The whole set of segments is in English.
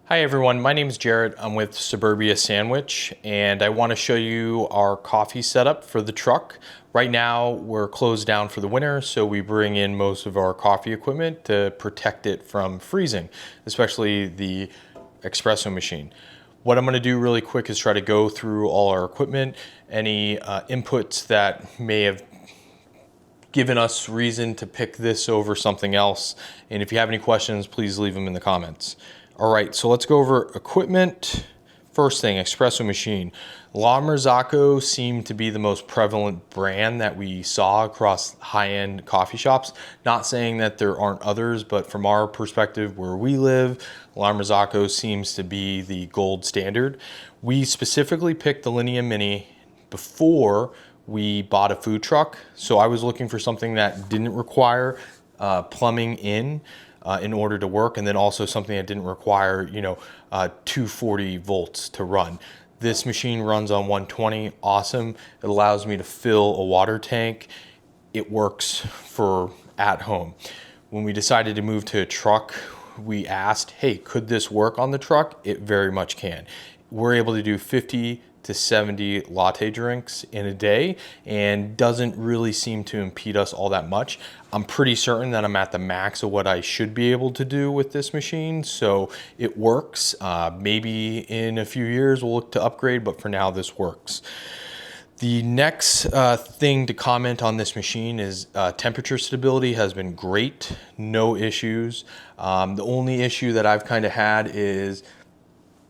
Hi everyone, my name is Jared. I'm with Suburbia Sandwich and I want to show you our coffee setup for the truck. Right now we're closed down for the winter, so we bring in most of our coffee equipment to protect it from freezing, especially the espresso machine. What I'm going to do really quick is try to go through all our equipment, any inputs that may have given us reason to pick this over something else. And if you have any questions, please leave them in the comments. All right, so let's go over equipment. First thing, espresso machine. Marzocco seemed to be the most prevalent brand that we saw across high-end coffee shops. Not saying that there aren't others, but from our perspective where we live, Marzocco seems to be the gold standard. We specifically picked the Linea Mini before we bought a food truck. So I was looking for something that didn't require plumbing in order to work, and then also something that didn't require 240 volts to run. This machine runs on 120, awesome. It allows me to fill a water tank. It works for at home. When we decided to move to a truck, we asked, hey, could this work on the truck? It very much can. We're able to do 50 to 70 latte drinks in a day and doesn't really seem to impede us all that much. I'm pretty certain that I'm at the max of what I should be able to do with this machine, so it works. Maybe in a few years we'll look to upgrade, but for now this works. The next thing to comment on this machine is temperature stability has been great, no issues. The only issue that I've kind of had is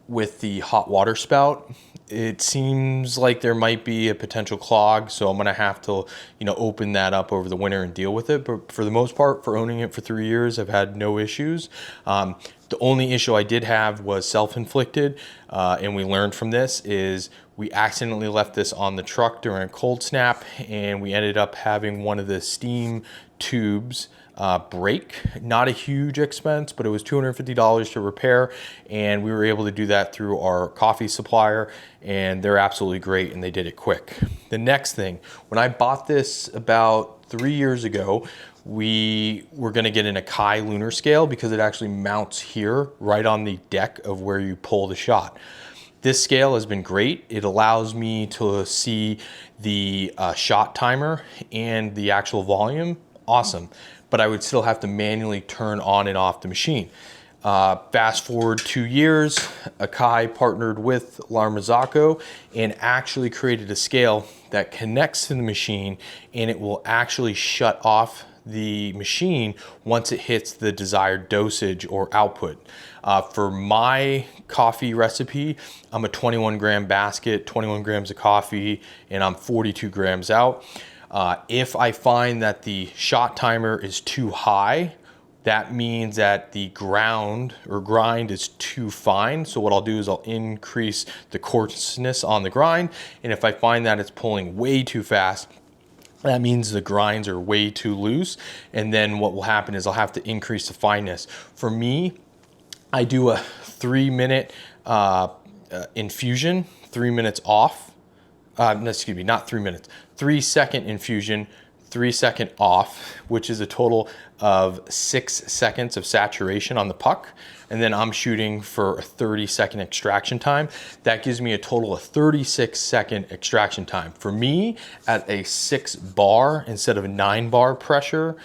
with the hot water spout. It seems like there might be a potential clog, so I'm gonna have to, open that up over the winter and deal with it. But for the most part, for owning it for 3 years, I've had no issues. The only issue I did have was self-inflicted, and we learned from this is we accidentally left this on the truck during a cold snap, and we ended up having one of the steam tubes break. Not a huge expense, but it was $250 to repair, and we were able to do that through our coffee supplier, and they're absolutely great, and they did it quick. The next thing, when I bought this about 3 years ago, we were going to get an Acaia Lunar scale because it actually mounts here right on the deck of where you pull the shot. This scale has been great. It allows me to see the shot timer and the actual volume. Awesome. But I would still have to manually turn on and off the machine. Fast forward 2 years, Acaia partnered with Marzocco and actually created a scale that connects to the machine, and it will actually shut off the machine once it hits the desired dosage or output. For my coffee recipe, I'm a 21 gram basket, 21 grams of coffee, and I'm 42 grams out. If I find that the shot timer is too high, that means that the ground or grind is too fine. So what I'll do is I'll increase the coarseness on the grind. And if I find that it's pulling way too fast, that means the grinds are way too loose. And then what will happen is I'll have to increase the fineness. For me, I do a 3-minute infusion, 3 minutes off. Excuse me, not 3 minutes, 3 second infusion, 3 second off, which is a total of 6 seconds of saturation on the puck. And then I'm shooting for a 30-second extraction time. That gives me a total of 36-second extraction time. For me, at a 6 bar instead of a 9 bar pressure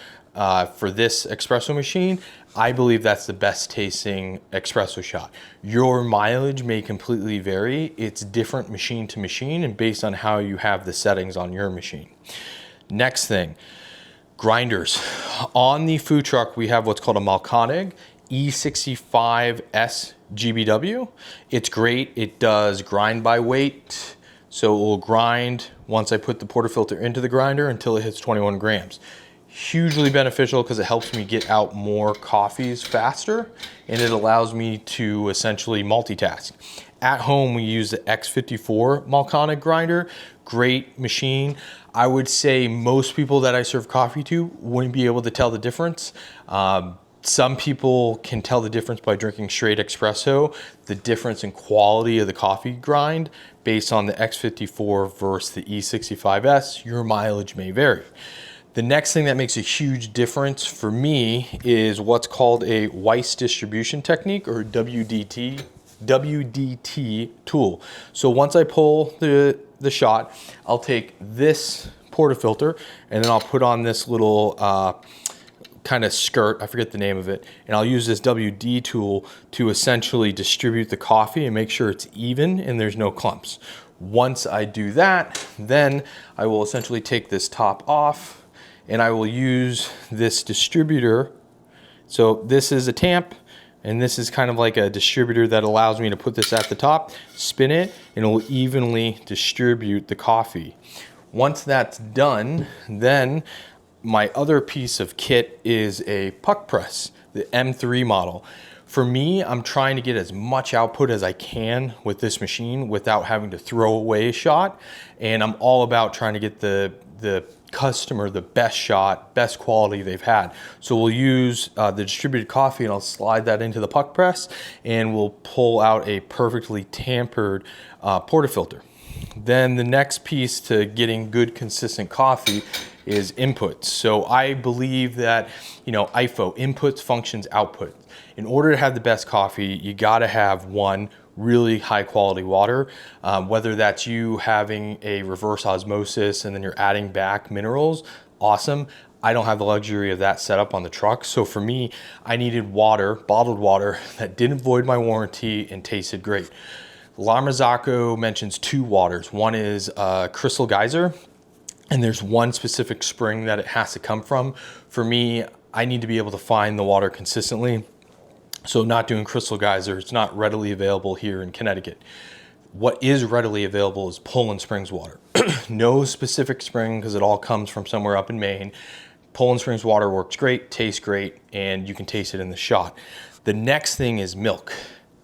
for this espresso machine, I believe that's the best tasting espresso shot. Your mileage may completely vary. It's different machine to machine and based on how you have the settings on your machine. Next thing, grinders. On the food truck, we have what's called a Mahlkönig E65S GBW. It's great. It does grind by weight. So it will grind once I put the portafilter into the grinder until it hits 21 grams. Hugely beneficial because it helps me get out more coffees faster, and it allows me to essentially multitask. At home, we use the X54 Mahlkönig grinder. Great machine. I would say most people that I serve coffee to wouldn't be able to tell the difference. Some people can tell the difference by drinking straight espresso, the difference in quality of the coffee grind based on the X54 versus the E65S. Your mileage may vary. The next thing that makes a huge difference for me is what's called a Weiss distribution technique, or WDT tool. So once I pull the shot, I'll take this portafilter and then I'll put on this little kind of skirt, I forget the name of it, and I'll use this WD tool to essentially distribute the coffee and make sure it's even and there's no clumps. Once I do that, then I will essentially take this top off and I will use this distributor. So this is a tamp, and this is kind of like a distributor that allows me to put this at the top, spin it, and it will evenly distribute the coffee. Once that's done, then my other piece of kit is a puck press, the M3 model. For me, I'm trying to get as much output as I can with this machine without having to throw away a shot. And I'm all about trying to get the customer the best shot, best quality they've had. So we'll use the distributed coffee and I'll slide that into the puck press and we'll pull out a perfectly tampered portafilter. Then the next piece to getting good consistent coffee is inputs. So I believe that, IFO, inputs, functions, output. In order to have the best coffee, you gotta have one, really high quality water, whether that's you having a reverse osmosis and then you're adding back minerals, awesome. I don't have the luxury of that set up on the truck. So for me, I needed water, bottled water that didn't void my warranty and tasted great. Marzocco mentions two waters. One is Crystal Geyser, and there's one specific spring that it has to come from. For me, I need to be able to find the water consistently. So not doing Crystal Geyser, it's not readily available here in Connecticut. What is readily available is Poland Springs water. No specific spring, because it all comes from somewhere up in Maine. Poland Springs water works great, tastes great, and you can taste it in the shot. The next thing is milk.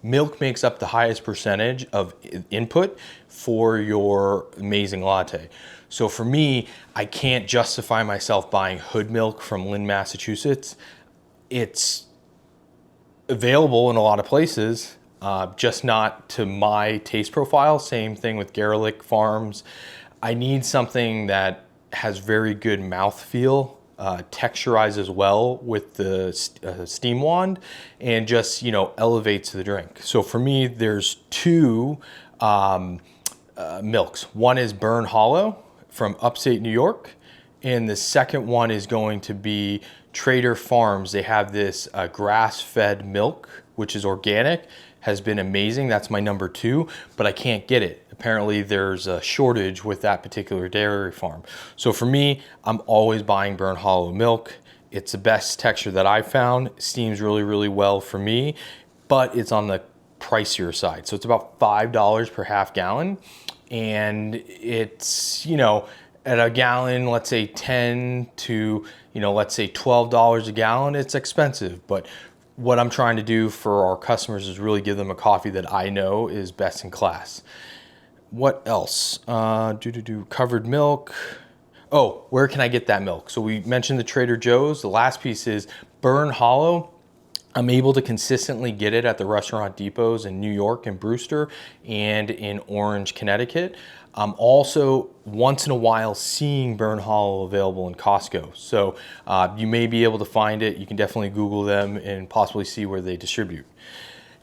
Milk makes up the highest percentage of input for your amazing latte. So for me, I can't justify myself buying hood milk from Lynn, Massachusetts. It's available in a lot of places, just not to my taste profile. Same thing with Garlic Farms. I need something that has very good mouthfeel, texturizes well with the steam wand, and just elevates the drink. So for me, there's two milks. One is Burn Hollow from upstate New York, and the second one is going to be Trader Farms. They have this grass-fed milk, which is organic, has been amazing. That's my number two, but I can't get it. Apparently there's a shortage with that particular dairy farm. So for me, I'm always buying Burn Hollow milk. It's the best texture that I've found. It steams really, really well for me, but it's on the pricier side. So it's about $5 per half gallon. And it's, at a gallon, let's say 10 to, let's say $12 a gallon, it's expensive. But what I'm trying to do for our customers is really give them a coffee that I know is best in class. What else? Covered milk. Oh, where can I get that milk? So we mentioned the Trader Joe's. The last piece is Burn Hollow. I'm able to consistently get it at the restaurant depots in New York and Brewster and in Orange, Connecticut. I'm also once in a while seeing Burn Hollow available in Costco. So you may be able to find it. You can definitely Google them and possibly see where they distribute.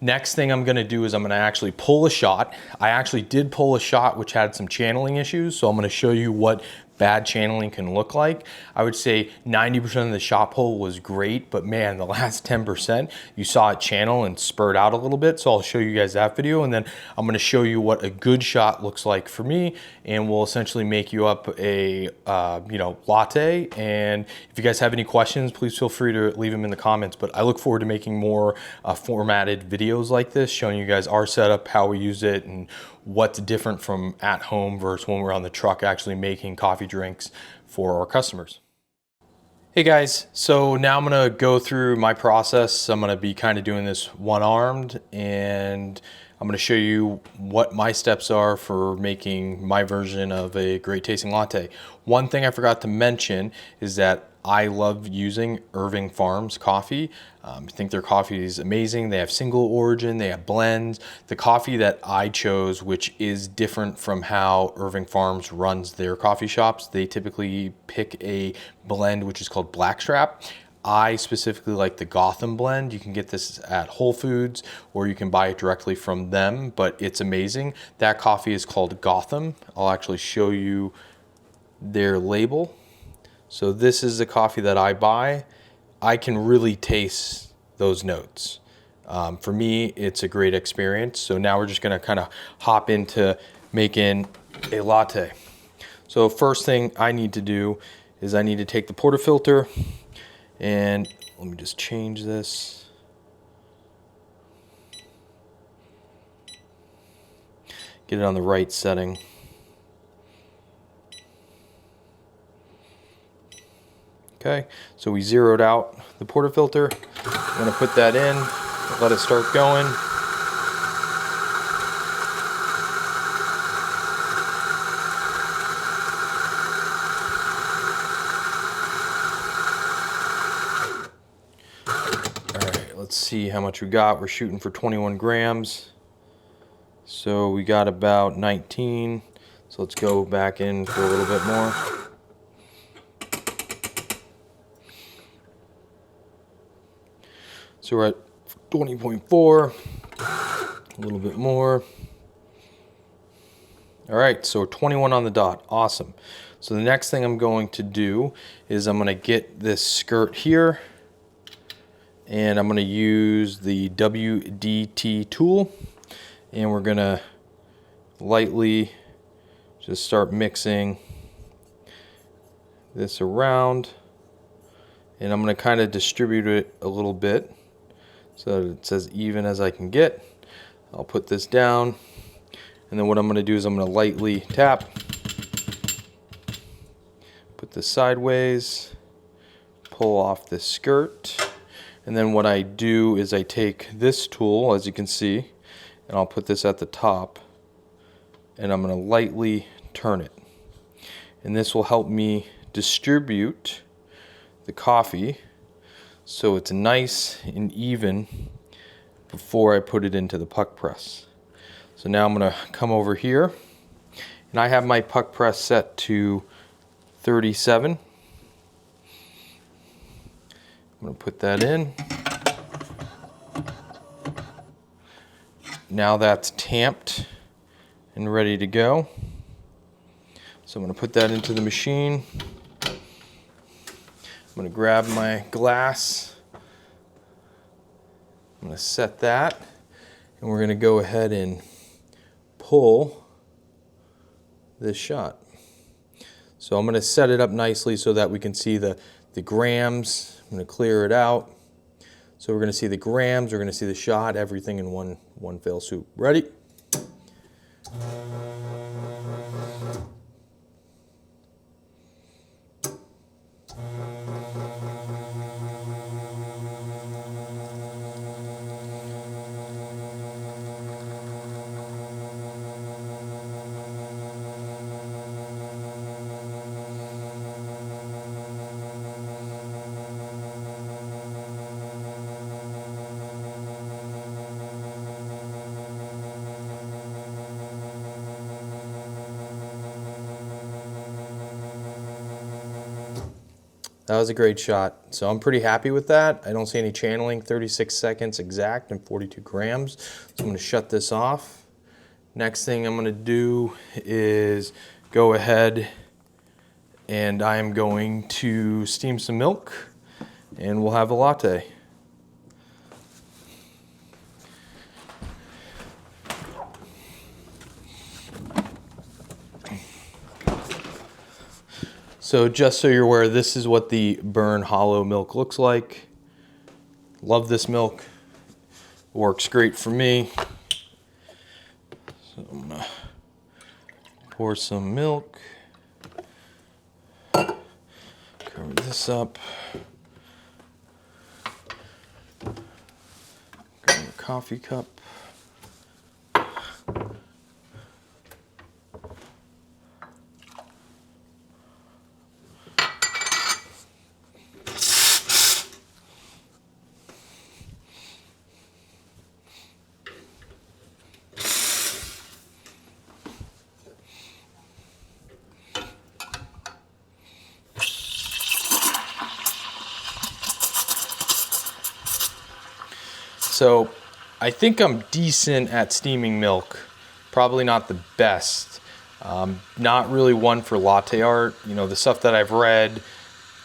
Next thing I'm gonna do is I'm gonna actually pull a shot. I actually did pull a shot which had some channeling issues. So I'm gonna show you what bad channeling can look like. I would say 90% of the shot pull was great, but man, the last 10%, you saw it channel and spurt out a little bit. So I'll show you guys that video, and then I'm gonna show you what a good shot looks like for me, and we'll essentially make you up a latte. And if you guys have any questions, please feel free to leave them in the comments. But I look forward to making more formatted videos like this, showing you guys our setup, how we use it, and what's different from at home versus when we're on the truck actually making coffee drinks for our customers. Hey guys, so now I'm gonna go through my process. I'm gonna be kind of doing this one-armed, and I'm gonna show you what my steps are for making my version of a great tasting latte. One thing I forgot to mention is that I love using Irving Farms coffee. I think their coffee is amazing. They have single origin, they have blends. The coffee that I chose, which is different from how Irving Farms runs their coffee shops, they typically pick a blend which is called Blackstrap. I specifically like the Gotham blend. You can get this at Whole Foods or you can buy it directly from them, but it's amazing. That coffee is called Gotham. I'll actually show you their label. So this is the coffee that I buy. I can really taste those notes. For me, it's a great experience. So now we're just gonna kind of hop into making a latte. So first thing I need to do is I need to take the portafilter and let me just change this. Get it on the right setting. Okay, so we zeroed out the portafilter. I'm gonna put that in, let it start going. Let's see how much we got. We're shooting for 21 grams. So we got about 19. So let's go back in for a little bit more. So we're at 20.4, a little bit more. All right, so 21 on the dot, awesome. So the next thing I'm going to do is I'm gonna get this skirt here and I'm gonna use the WDT tool and we're gonna lightly just start mixing this around and I'm gonna kind of distribute it a little bit so that it's as even as I can get. I'll put this down and then what I'm gonna do is I'm gonna lightly tap, put this sideways, pull off this skirt. And then what I do is I take this tool, as you can see, and I'll put this at the top, and I'm going to lightly turn it. And this will help me distribute the coffee so it's nice and even before I put it into the puck press. So now I'm going to come over here, and I have my puck press set to 37. I'm going to put that in. Now that's tamped and ready to go. So I'm going to put that into the machine. I'm going to grab my glass. I'm going to set that. And we're going to go ahead and pull this shot. So I'm going to set it up nicely so that we can see the grams. I'm going to clear it out. So we're going to see the grams, we're going to see the shot, everything in one fell swoop. Ready? That was a great shot. So I'm pretty happy with that. I don't see any channeling, 36 seconds exact and 42 grams. So I'm gonna shut this off. Next thing I'm gonna do is go ahead and I'm going to steam some milk and we'll have a latte. So just so you're aware, this is what the burn hollow milk looks like. Love this milk. Works great for me. So I'm gonna pour some milk. Cover this up. Grab a coffee cup. So I think I'm decent at steaming milk. Probably not the best. Not really one for latte art. You know, the stuff that I've read,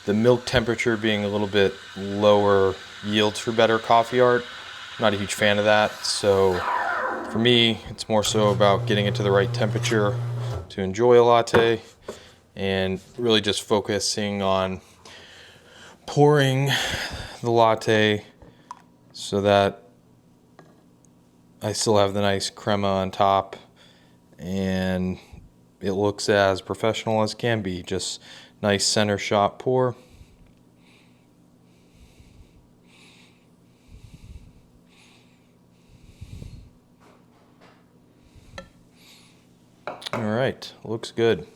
the milk temperature being a little bit lower yields for better coffee art. I'm not a huge fan of that. So for me, it's more so about getting it to the right temperature to enjoy a latte, and really just focusing on pouring the latte so that I still have the nice crema on top and it looks as professional as can be. Just nice center shot pour. All right, looks good.